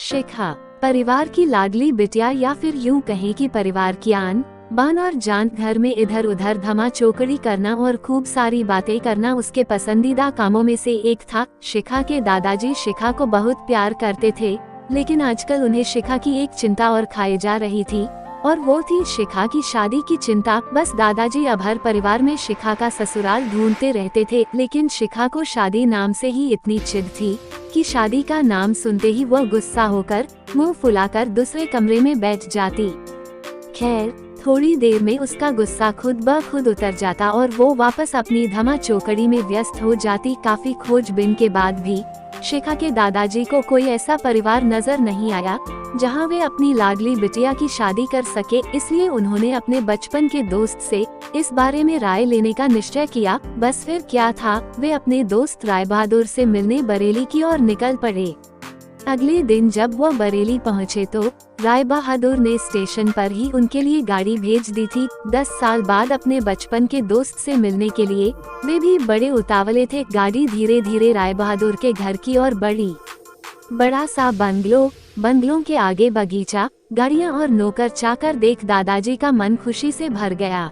शिखा परिवार की लाडली बिटिया या फिर यूं कहें कि परिवार की आन बान और जान। घर में इधर उधर धमा चौकड़ी करना और खूब सारी बातें करना उसके पसंदीदा कामों में से एक था। शिखा के दादाजी शिखा को बहुत प्यार करते थे, लेकिन आजकल उन्हें शिखा की एक चिंता और खाई जा रही थी, और वो थी शिखा की शादी की चिंता। बस दादाजी अब हर परिवार में शिखा का ससुराल ढूंढते रहते थे, लेकिन शिखा को शादी नाम से ही इतनी चिढ़ थी कि शादी का नाम सुनते ही वह गुस्सा होकर मुंह फुलाकर दूसरे कमरे में बैठ जाती। खैर, थोड़ी देर में उसका गुस्सा खुद ब खुद उतर जाता और वो वापस अपनी धमा चौकड़ी में व्यस्त हो जाती। काफी खोजबीन के बाद भी शिखा के दादाजी को कोई ऐसा परिवार नजर नहीं आया जहां वे अपनी लाडली बिटिया की शादी कर सके, इसलिए उन्होंने अपने बचपन के दोस्त से इस बारे में राय लेने का निश्चय किया। बस फिर क्या था, वे अपने दोस्त राय बहादुर से मिलने बरेली की ओर निकल पड़े। अगले दिन जब वह बरेली पहुंचे तो राय बहादुर ने स्टेशन पर ही उनके लिए गाड़ी भेज दी थी। 10 साल बाद अपने बचपन के दोस्त से मिलने के लिए वे भी बड़े उतावले थे। गाड़ी धीरे धीरे राय बहादुर के घर की ओर बढ़ी। बड़ा सा बंगलों के आगे बगीचा, गाड़ियां और नौकर चाकर देख दादाजी का मन खुशी से भर गया।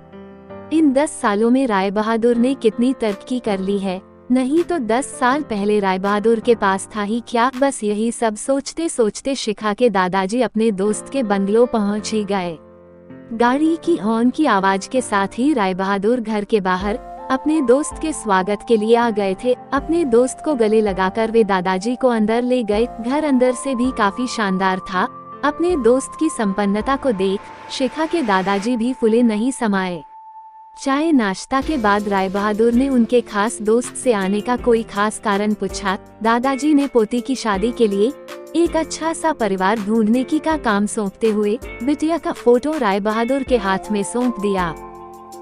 इन 10 सालों में राय बहादुर ने कितनी तरक्की कर ली है, नहीं तो 10 साल पहले राय बहादुर के पास था ही क्या। बस यही सब सोचते सोचते शिखा के दादाजी अपने दोस्त के बंगलो पहुंच ही गए। गाड़ी की हॉर्न की आवाज के साथ ही राय बहादुर घर के बाहर अपने दोस्त के स्वागत के लिए आ गए थे। अपने दोस्त को गले लगाकर वे दादाजी को अंदर ले गए। घर अंदर से भी काफी शानदार था। अपने दोस्त की संपन्नता को देख शिखा के दादाजी भी फूले नहीं समाये। चाय नाश्ता के बाद राय बहादुर ने उनके खास दोस्त से आने का कोई खास कारण पूछा। दादाजी ने पोती की शादी के लिए एक अच्छा सा परिवार ढूंढने की का काम सौंपते हुए बिटिया का फोटो राय बहादुर के हाथ में सौंप दिया।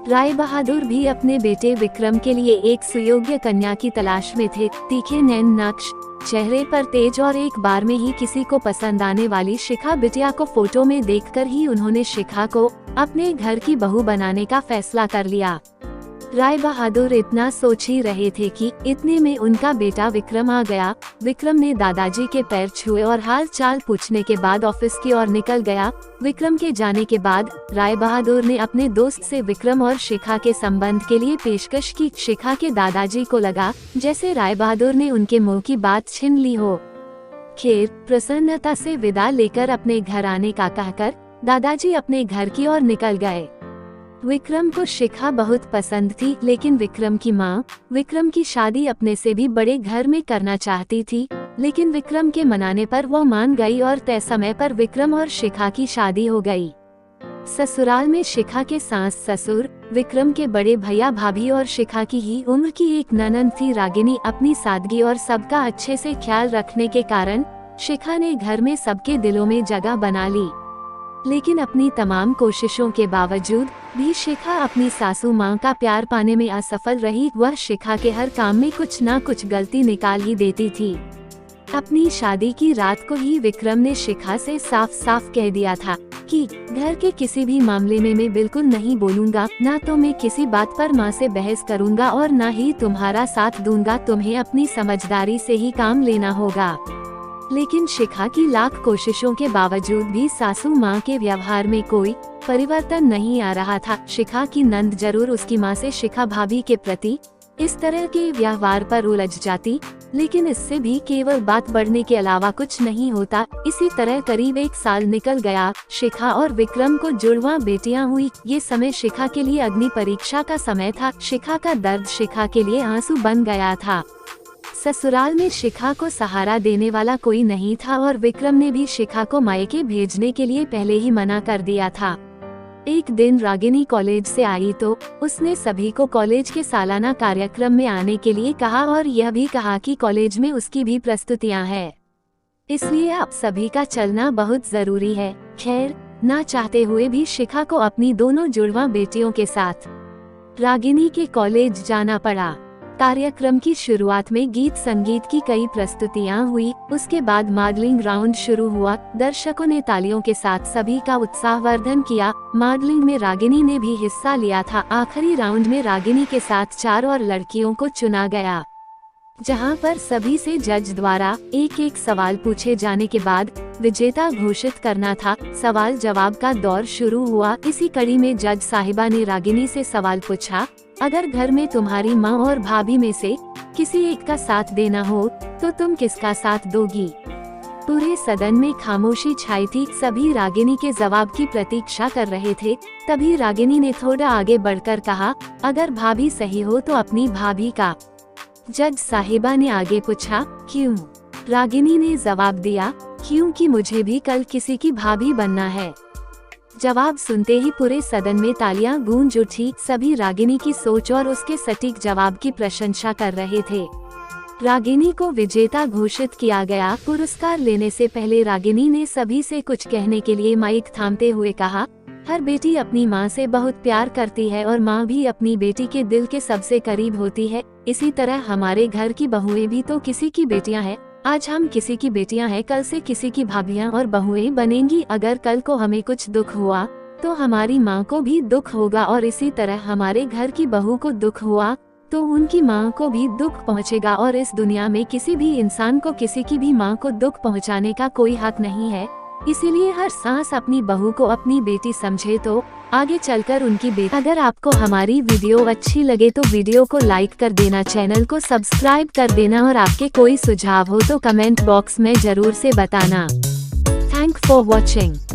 राय बहादुर भी अपने बेटे विक्रम के लिए एक सुयोग्य कन्या की तलाश में थे। तीखे नैन नक्श, चेहरे पर तेज और एक बार में ही किसी को पसंद आने वाली शिखा बिटिया को फोटो में देखकर ही उन्होंने शिखा को अपने घर की बहू बनाने का फैसला कर लिया। राय बहादुर इतना सोच ही रहे थे कि इतने में उनका बेटा विक्रम आ गया। विक्रम ने दादाजी के पैर छुए और हाल चाल पूछने के बाद ऑफिस की ओर निकल गया। विक्रम के जाने के बाद राय बहादुर ने अपने दोस्त से विक्रम और शिखा के संबंध के लिए पेशकश की। शिखा के दादाजी को लगा जैसे राय बहादुर ने उनके मुंह की बात छीन ली हो। खैर, प्रसन्नता से विदा लेकर अपने घर आने का कहकर दादाजी अपने घर की ओर निकल गए। विक्रम को शिखा बहुत पसंद थी, लेकिन विक्रम की माँ विक्रम की शादी अपने से भी बड़े घर में करना चाहती थी। लेकिन विक्रम के मनाने पर वो मान गई और तय समय पर विक्रम और शिखा की शादी हो गई। ससुराल में शिखा के सास ससुर, विक्रम के बड़े भैया भाभी और शिखा की ही उम्र की एक ननंद थी रागिनी। अपनी सादगी और सबका अच्छे से ख्याल रखने के कारण शिखा ने घर में सबके दिलों में जगह बना ली। लेकिन अपनी तमाम कोशिशों के बावजूद भी शिखा अपनी सासू माँ का प्यार पाने में असफल रही। वह शिखा के हर काम में कुछ न कुछ गलती निकाल ही देती थी। अपनी शादी की रात को ही विक्रम ने शिखा से साफ साफ कह दिया था कि घर के किसी भी मामले में मैं बिल्कुल नहीं बोलूँगा, ना तो मैं किसी बात पर माँ से बहस करूँगा और ना ही तुम्हारा साथ दूंगा। तुम्हें अपनी समझदारी से ही काम लेना होगा। लेकिन शिखा की लाख कोशिशों के बावजूद भी सासू माँ के व्यवहार में कोई परिवर्तन नहीं आ रहा था। शिखा की नंद जरूर उसकी माँ से शिखा भाभी के प्रति इस तरह के व्यवहार पर उलझ जाती, लेकिन इससे भी केवल बात बढ़ने के अलावा कुछ नहीं होता। इसी तरह करीब 1 साल निकल गया। शिखा और विक्रम को जुड़वा बेटियां हुई। ये समय शिखा के लिए अग्नि परीक्षा का समय था। शिखा का दर्द शिखा के लिए आंसू बन गया था। ससुराल में शिखा को सहारा देने वाला कोई नहीं था और विक्रम ने भी शिखा को मायके भेजने के लिए पहले ही मना कर दिया था। एक दिन रागिनी कॉलेज से आई तो उसने सभी को कॉलेज के सालाना कार्यक्रम में आने के लिए कहा और यह भी कहा कि कॉलेज में उसकी भी प्रस्तुतियां हैं, इसलिए आप सभी का चलना बहुत जरूरी है। खैर, ना चाहते हुए भी शिखा को अपनी दोनों जुड़वा बेटियों के साथ रागिनी के कॉलेज जाना पड़ा। कार्यक्रम की शुरुआत में गीत संगीत की कई प्रस्तुतियां हुई। उसके बाद मॉडलिंग राउंड शुरू हुआ। दर्शकों ने तालियों के साथ सभी का उत्साहवर्धन किया। मॉडलिंग में रागिनी ने भी हिस्सा लिया था। आखिरी राउंड में रागिनी के साथ 4 और लड़कियों को चुना गया। जहां पर सभी से जज द्वारा एक एक सवाल पूछे जाने के बाद विजेता घोषित करना था। सवाल जवाब का दौर शुरू हुआ। इसी कड़ी में जज साहिबा ने रागिनी से सवाल पूछा, अगर घर में तुम्हारी माँ और भाभी में से किसी एक का साथ देना हो तो तुम किसका साथ दोगी? पूरे सदन में खामोशी छाई थी। सभी रागिनी के जवाब की प्रतीक्षा कर रहे थे। तभी रागिनी ने थोड़ा आगे बढ़कर कहा, अगर भाभी सही हो तो अपनी भाभी का। जज साहिबा ने आगे पूछा, क्यों? रागिनी ने जवाब दिया, क्योंकि मुझे भी कल किसी की भाभी बनना है। जवाब सुनते ही पूरे सदन में तालियां गूंज उठी। सभी रागिनी की सोच और उसके सटीक जवाब की प्रशंसा कर रहे थे। रागिनी को विजेता घोषित किया गया। पुरस्कार लेने से पहले रागिनी ने सभी से कुछ कहने के लिए माइक थामते हुए कहा, हर बेटी अपनी माँ से बहुत प्यार करती है और माँ भी अपनी बेटी के दिल के सबसे करीब होती है। इसी तरह हमारे घर की बहुएं भी तो किसी की बेटियां हैं। आज हम किसी की बेटियां हैं, कल से किसी की भाभियां और बहुएं बनेंगी। अगर कल को हमें कुछ दुख हुआ तो हमारी माँ को भी दुख होगा और इसी तरह हमारे घर की बहू को दुख हुआ तो उनकी माँ को भी दुख पहुँचेगा। और इस दुनिया में किसी भी इंसान को किसी की भी माँ को दुख पहुँचाने का कोई हक नहीं है। इसीलिए हर सांस अपनी बहू को अपनी बेटी समझे तो आगे चलकर उनकी बेटी। अगर आपको हमारी वीडियो अच्छी लगे तो वीडियो को लाइक कर देना, चैनल को सब्सक्राइब कर देना और आपके कोई सुझाव हो तो कमेंट बॉक्स में जरूर से बताना। Thank for watching.